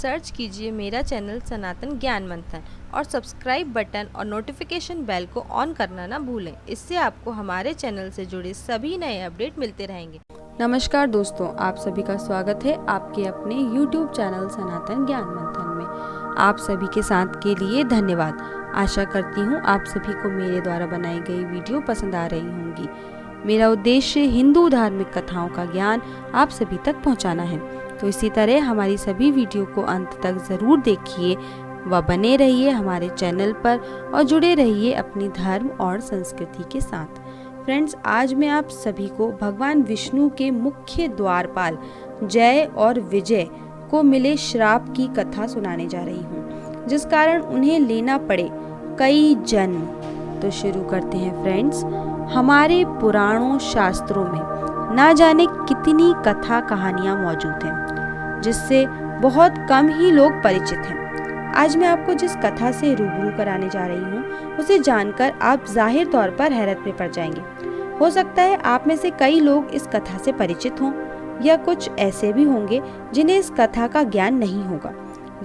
Search कीजिए मेरा channel सनातन ज्ञान मंथन और सब्सक्राइब बटन और नोटिफिकेशन बेल को ऑन करना ना भूलें। इससे आपको हमारे चैनल से जुड़े सभी नए अपडेट मिलते रहेंगे। नमस्कार दोस्तों, आप सभी का स्वागत है आपके अपने YouTube चैनल सनातन ज्ञान मंथन में। आप सभी के साथ के लिए धन्यवाद। आशा करती हूँ आप सभी को मेरे द्वारा बनाई गई वीडियो पसंद आ रही होंगी। मेरा उद्देश्य हिंदू धार्मिक कथाओं का ज्ञान आप सभी तक पहुँचाना है, तो इसी तरह हमारी सभी वीडियो को अंत तक ज़रूर देखिए व बने रहिए हमारे चैनल पर और जुड़े रहिए अपनी धर्म और संस्कृति के साथ। फ्रेंड्स, आज मैं आप सभी को भगवान विष्णु के मुख्य द्वारपाल जय और विजय को मिले श्राप की कथा सुनाने जा रही हूँ, जिस कारण उन्हें लेना पड़े कई जन्म। तो शुरू करते हैं फ्रेंड्स। हमारे पुराणों शास्त्रों में ना जाने कितनी कथा कहानियाँ मौजूद हैं, जिससे बहुत कम ही लोग परिचित हैं। आज मैं आपको जिस कथा से रूबरू कराने जा रही हूँ, उसे जानकर आप जाहिर तौर पर हैरत में पड़ जाएंगे। हो सकता है आप में से कई लोग इस कथा से परिचित हों, या कुछ ऐसे भी होंगे जिन्हें इस कथा का ज्ञान नहीं होगा।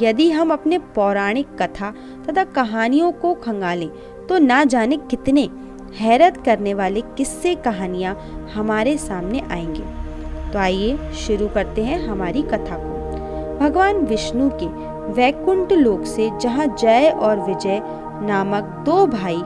यदि हम अपने पौराणिक कथा तथा कहानियों को खंगालें तो ना जाने कितने हैरत करने वाले किस्से कहानियाँ हमारे सामने आएंगे। तो आइए शुरू करते हैं हमारी कथा को। भगवान विष्णु के वैकुंठ लोक से, जहाँ जय और विजय नामक दो भाई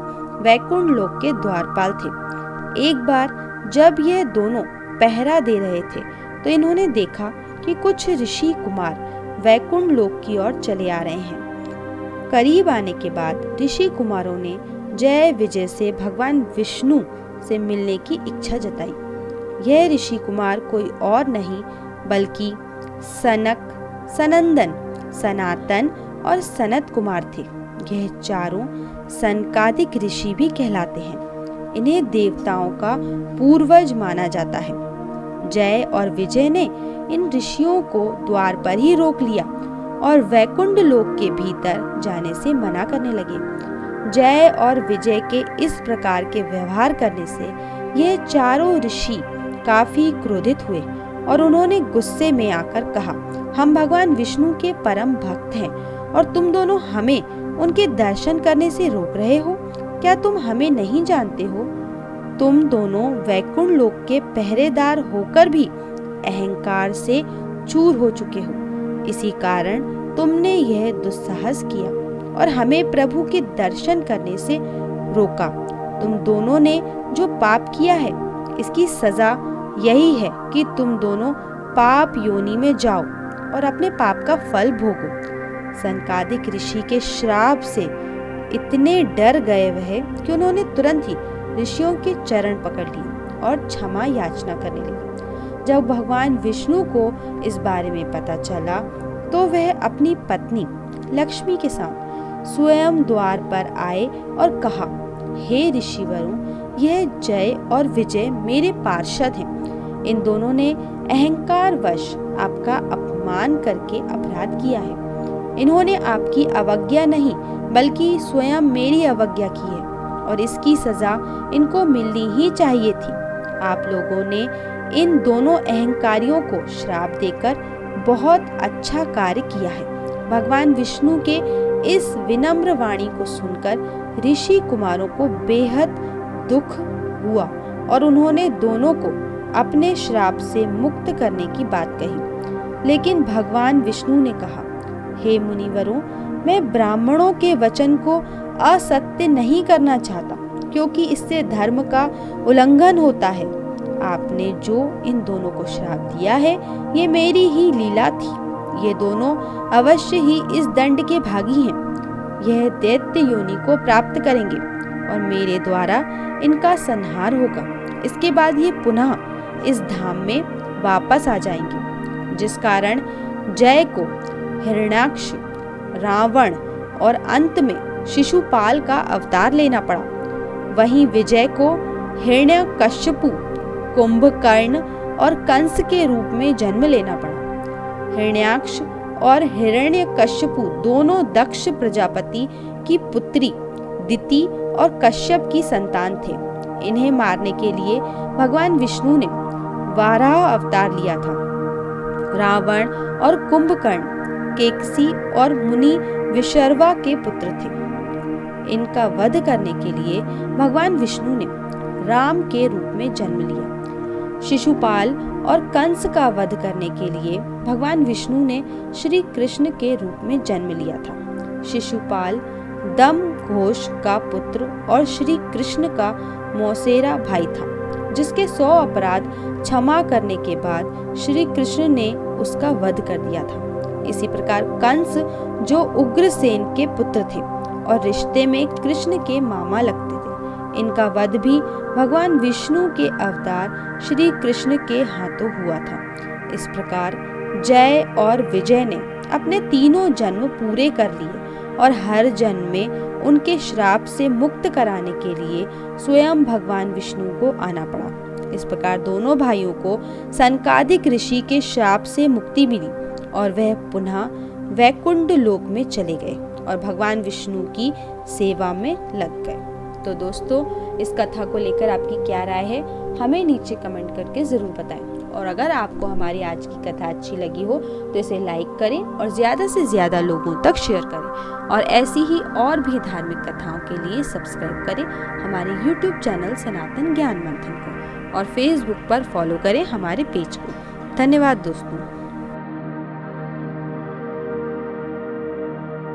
वैकुंठ लोक के द्वारपाल थे, एक बार जब यह दोनों पहरा दे रहे थे तो इन्होंने देखा कि कुछ ऋषि कुमार वैकुंठ लोक की ओर चले आ रहे हैं। करीब आने के बाद ऋषि कुमारों ने जय विजय से भगवान विष्णु से मिलने की इच्छा जताई। यह ऋषि कुमार कोई और नहीं बल्कि सनक, सनंदन, सनातन और सनत कुमार थे। यह चारों सनकादिक ऋषि भी कहलाते हैं। इन्हें देवताओं का पूर्वज माना जाता है। जय और विजय ने इन ऋषियों को द्वार पर ही रोक लिया और वैकुंठ लोक के भीतर जाने से मना करने लगे। जय और विजय के इस प्रकार के व्यवहार करने से यह चारों ऋषि काफी क्रोधित हुए और उन्होंने गुस्से में आकर कहा, हम भगवान विष्णु के परम भक्त हैं और तुम दोनों हमें उनके दर्शन करने से रोक रहे हो। क्या तुम हमें नहीं जानते हो? तुम दोनों वैकुंठ लोक के पहरेदार होकर भी अहंकार से चूर हो चुके हो। इसी कारण तुमने यह दुस्साहस किया और हमें प्रभु के दर्शन करने से रोका। तुम दोनों ने जो पाप किया है, इसकी सजा यही है कि तुम दोनों पाप योनि में जाओ और अपने पाप का फल भोगो। सनकादिक ऋषि के श्राप से इतने डर गए वह कि उन्होंने तुरंत ही ऋषियों के चरण पकड़ लिए और क्षमा याचना करने लगे। जब भगवान विष्णु को इस बारे में पता चला तो वह अपनी पत्नी लक्ष्मी के साथ स्वयं द्वार पर आए और कहा, हे ऋषिवरों, यह जय और विजय मेरे पार्षद हैं। इन दोनों ने अहंकारवश आपका अपमान करके अपराध किया है। इन्होंने आपकी अवज्ञा नहीं बल्कि स्वयं मेरी अवज्ञा की है और इसकी सजा इनको मिलनी ही चाहिए थी। आप लोगों ने इन दोनों अहंकारियों को श्राप देकर बहुत अच्छा कार्य किया है। भगवान विष्णु के इस विनम्र वाणी को सुनकर ऋषि कुमारों को बेहद दुख हुआ और उन्होंने दोनों को अपने श्राप से मुक्त करने की बात कही। लेकिन भगवान विष्णु ने कहा, हे मुनिवरों, मैं ब्राह्मणों के वचन को असत्य नहीं करना चाहता, क्योंकि इससे धर्म का उल्लंघन होता है। आपने जो इन दोनों को श्राप दिया है, ये मेरी ही लीला थी। ये दोनों अवश्य ही इस दंड के भागी हैं। यह दैत्य योनि को प्राप्त करेंगे और मेरे द्वारा इनका संहार होगा। इसके बाद ये पुनः इस धाम में वापस आ जाएंगे, जिस कारण जय को हिरण्याक्ष, रावण और अंत में शिशुपाल का अवतार लेना पड़ा। वहीं विजय को हिरण्यकश्यपु, कुंभकर्ण और कंस के रूप में जन्म लेना पड़ा। हिरण्याक्ष और हिरण्यकश्यपु दोनों दक्ष प्रजापति की पुत्री दिति और कश्यप की संतान थे। इन्हें मारने के लिए भगवान विष्णु ने वाराह अवतार लिया था। रावण और कुंभकर्ण केकसी और मुनि विशर्वा के पुत्र थे। इनका वध करने के लिए भगवान विष्णु ने राम के रूप में जन्म लिया। शिशुपाल और कंस का वध करने के लिए भगवान विष्णु ने श्री कृष्ण के रूप में जन्म लिया था। शिशुपाल दम घोष का पुत्र और श्री कृष्ण का मौसेरा भाई था, जिसके 100 अपराध क्षमा करने के बाद श्री कृष्ण ने उसका वध कर दिया था। इसी प्रकार कंस, जो उग्रसेन के पुत्र थे और रिश्ते में कृष्ण के मामा लगते थे, इनका वध भी भगवान विष्णु के अवतार श्री कृष्ण के हाथों हुआ था। इस प्रकार जय और विजय ने अपने तीनों जन्म पूरे कर लिए और हर जन्म में उनके श्राप से मुक्त कराने के लिए स्वयं भगवान विष्णु को आना पड़ा। इस प्रकार दोनों भाइयों को सनकादिक ऋषि के श्राप से मुक्ति मिली और वह पुनः वैकुंठ लोक में चले गए और भगवान विष्णु की सेवा में लग गए। तो दोस्तों, इस कथा को लेकर आपकी क्या राय है, हमें नीचे कमेंट करके ज़रूर बताएं। और अगर आपको हमारी आज की कथा अच्छी लगी हो तो इसे लाइक करें और ज़्यादा से ज़्यादा लोगों तक शेयर करें। और ऐसी ही और भी धार्मिक कथाओं के लिए सब्सक्राइब करें हमारे YouTube चैनल सनातन ज्ञान मंथन को और Facebook पर फॉलो करें हमारे पेज को। धन्यवाद दोस्तों।